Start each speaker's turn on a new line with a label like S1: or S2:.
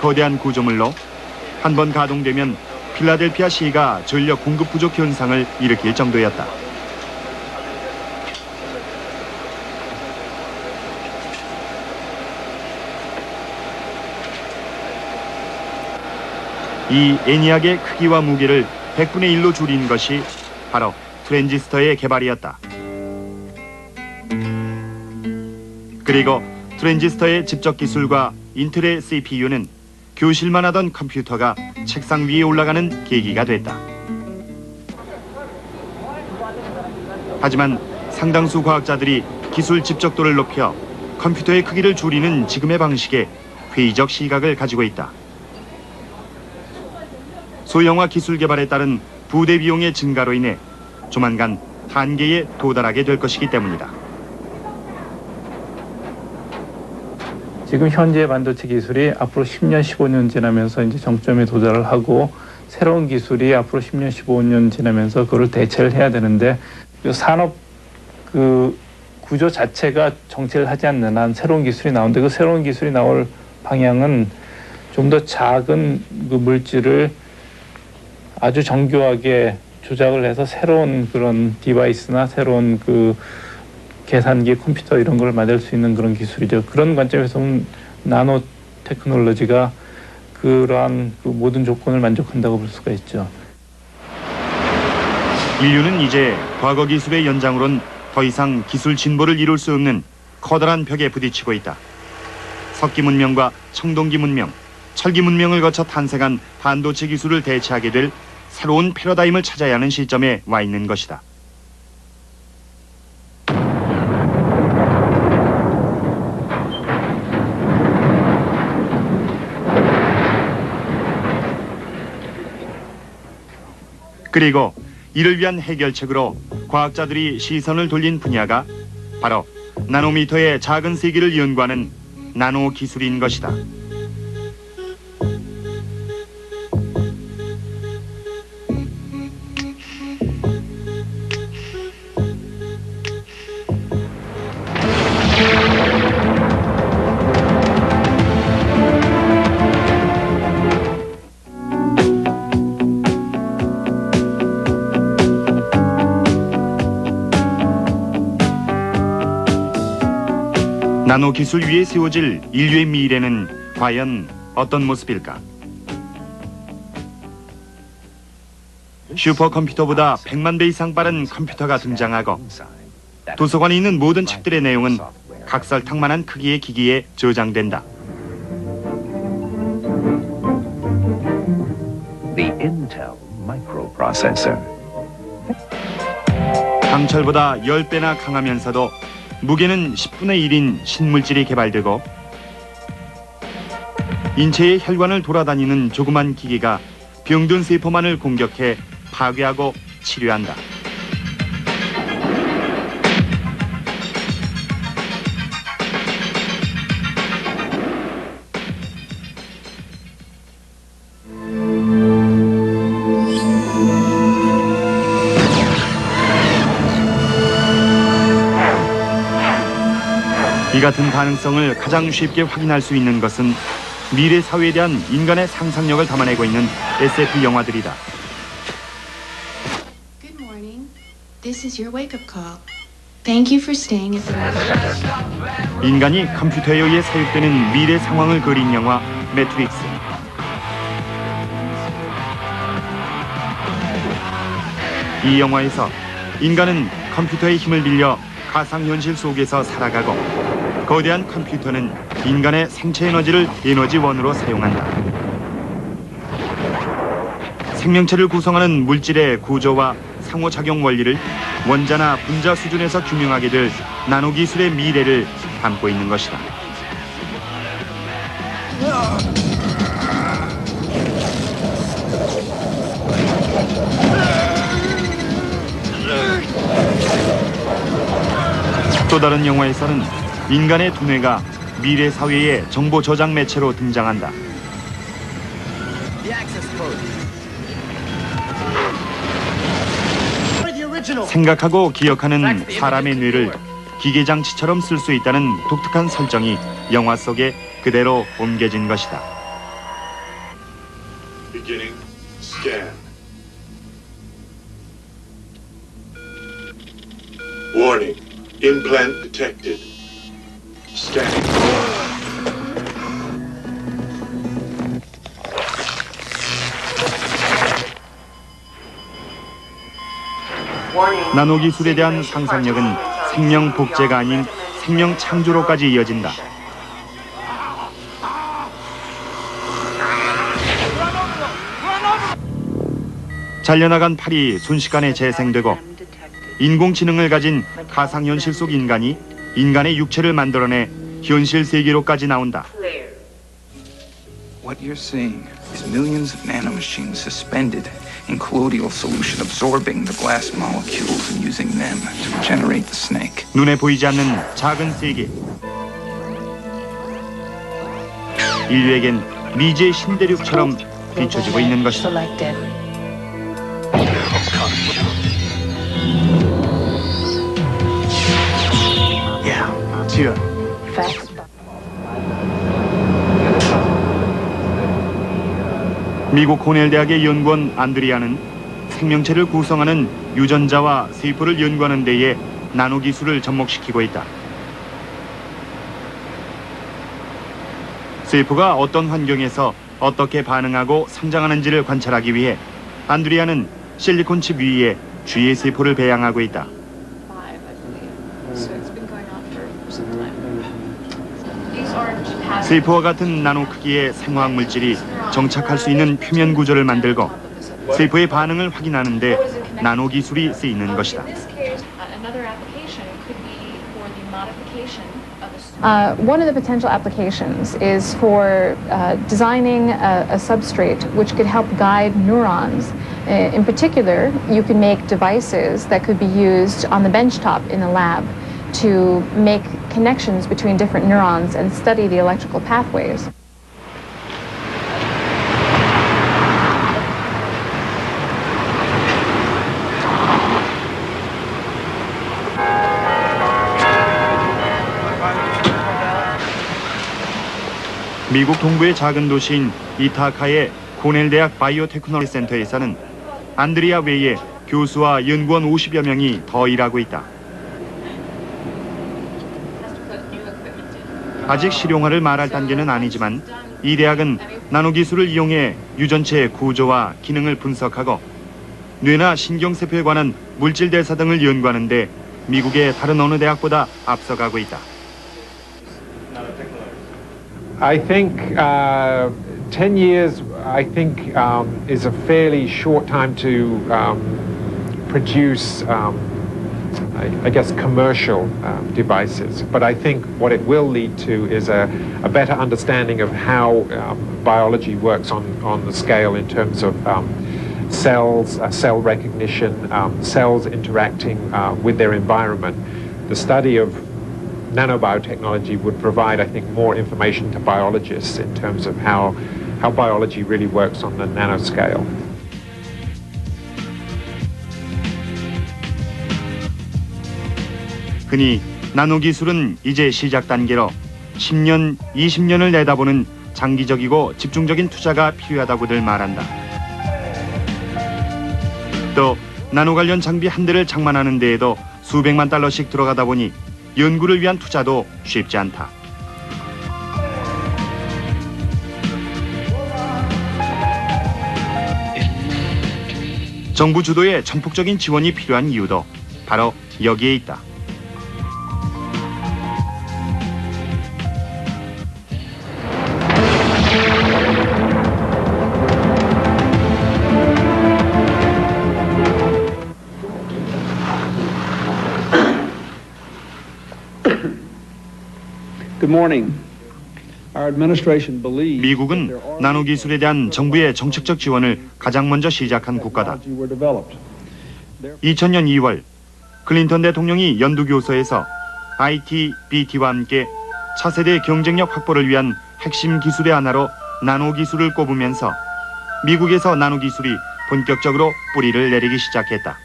S1: 거대한 구조물로 한 번 가동되면 필라델피아 시가 전력 공급 부족 현상을 일으킬 정도였다. 이 애니악의 크기와 무게를 100분의 1로 줄인 것이 바로 트랜지스터의 개발이었다. 그리고 트랜지스터의 집적 기술과 인텔의 CPU는 교실만 하던 컴퓨터가 책상 위에 올라가는 계기가 됐다. 하지만 상당수 과학자들이 기술 집적도를 높여 컴퓨터의 크기를 줄이는 지금의 방식에 회의적 시각을 가지고 있다. 소형화 기술 개발에 따른 부대 비용의 증가로 인해 조만간 한계에 도달하게 될 것이기 때문이다.
S2: 지금 현재 반도체 기술이 앞으로 10년, 15년 지나면서 이제 정점에 도달을 하고 새로운 기술이 앞으로 10년, 15년 지나면서 그걸 대체를 해야 되는데 그 산업 그 구조 자체가 정체를 하지 않는 한 새로운 기술이 나오는데 그 새로운 기술이 나올 방향은 좀 더 작은 그 물질을 아주 정교하게 조작을 해서 새로운 그런 디바이스나 새로운 그 계산기, 컴퓨터 이런 걸 만들 수 있는 그런 기술이죠. 그런 관점에서 보면 나노 테크놀로지가 그러한 그 모든 조건을 만족한다고 볼 수가 있죠.
S1: 인류는 이제 과거 기술의 연장으론 더 이상 기술 진보를 이룰 수 없는 커다란 벽에 부딪히고 있다. 석기 문명과 청동기 문명, 철기 문명을 거쳐 탄생한 반도체 기술을 대체하게 될 새로운 패러다임을 찾아야 하는 시점에 와 있는 것이다. 그리고 이를 위한 해결책으로 과학자들이 시선을 돌린 분야가 바로 나노미터의 작은 세기를 연구하는 나노 기술인 것이다. 나노 기술 위에 세워질 인류의 미래는 과연 어떤 모습일까? 슈퍼컴퓨터보다 100만 배 이상 빠른 컴퓨터가 등장하고 도서관에 있는 모든 책들의 내용은 각설탕만한 크기의 기기에 저장된다.
S3: The Intel microprocessor.
S1: 강철보다 10배나 강하면서도 무게는 10분의 1인 신물질이 개발되고 인체의 혈관을 돌아다니는 조그만 기기가 병든 세포만을 공격해 파괴하고 치료한다. 이 같은 가능성을 가장 쉽게 확인할 수 있는 것은 미래 사회에 대한 인간의 상상력을 담아내고 있는 SF 영화들이다.
S4: Good morning. This is your wake-up call. Thank you for staying at the...
S1: 인간이 컴퓨터에 의해 사육되는 미래 상황을 그린 영화 매트릭스. 이 영화에서 인간은 컴퓨터의 힘을 빌려 가상현실 속에서 살아가고 거대한 컴퓨터는 인간의 생체 에너지를 에너지원으로 사용한다. 생명체를 구성하는 물질의 구조와 상호작용 원리를 원자나 분자 수준에서 규명하게 될 나노기술의 미래를 담고 있는 것이다. 또 다른 영화에서는 인간의 두뇌가 미래 사회의 정보 저장 매체로 등장한다. 생각하고 기억하는 사람의 뇌를 기계장치처럼 쓸 수 있다는 독특한 설정이 영화 속에 그대로 옮겨진 것이다.
S5: Beginning scan. Warning. Implant detected. Scanning.
S1: 나노 기술에 대한 상상력은 생명 복제가 아닌 생명 창조로까지 이어진다. 잘려나간 팔이 순식간에 재생되고 인공지능을 가진 가상현실 속 인간이 인간의 육체를 만들어내 현실 세계로까지 나온다.
S6: What you're seeing is millions of nanomachines suspended in colloidal solution, absorbing the glass molecules and using them to regenerate the snake.
S1: 눈에 보이지 않는 작은 세계. 인류에겐 미지의 신대륙처럼 비춰지고 있는 것이다. 미국 코넬 대학의 연구원 안드리아는 생명체를 구성하는 유전자와 세포를 연구하는 데에 나노 기술을 접목시키고 있다. 세포가 어떤 환경에서 어떻게 반응하고 성장하는지를 관찰하기 위해 안드리아는 실리콘 칩 위에 쥐의 세포를 배양하고 있다. 세포와 같은 나노 크기의 생화학 물질이 정착할 수 있는 표면 구조를 만들고 세포의 반응을 확인하는데 나노 기술이 쓰이는 것이다.
S7: One of the potential applications is for designing a substrate which could help guide neurons. In particular, you can make devices that could be used on the benchtop in the lab to make connections between different neurons and study the electrical pathways.
S1: 미국 동부의 작은 도시인 이타카의 코넬 대학 바이오테크놀로지 센터에서는 안드리아 외에 교수와 연구원 50여 명이 더 일하고 있다. 아직 실용화를 말할 단계는 아니지만 이 대학은 나노 기술을 이용해 유전체의 구조와 기능을 분석하고 뇌나 신경세포에 관한 물질 대사 등을 연구하는 데 미국의 다른 어느 대학보다 앞서가고 있다.
S8: I think 10 years, I think, is a fairly short time to produce, I guess, commercial devices. But I think what it will lead to is a better understanding of how biology works on the scale in terms of cells, cell recognition, cells interacting with their environment. The study of nanobiotechnology would provide, I think, more information to biologists in terms of how biology really works on the nanoscale.
S1: 흔히 나노 기술은 이제 시작 단계로 10년, 20년을 내다보는 장기적이고 집중적인 투자가 필요하다고들 말한다. 또 나노 관련 장비 한 대를 장만하는 데에도 수백만 달러씩 들어가다 보니 연구를 위한 투자도 쉽지 않다. 정부 주도의 전폭적인 지원이 필요한 이유도 바로 여기에 있다.
S9: Good morning. Our administration believes
S1: 미국은 나노 기술에 대한 정부의 정책적 지원을 가장 먼저 시작한 국가다. 2000년 2월 클린턴 대통령이 연두교서에서 IT-BT와 함께 차세대 경쟁력 확보를 위한 핵심 기술의 하나로 나노 기술을 꼽으면서 미국에서 나노 기술이 본격적으로 뿌리를 내리기 시작했다.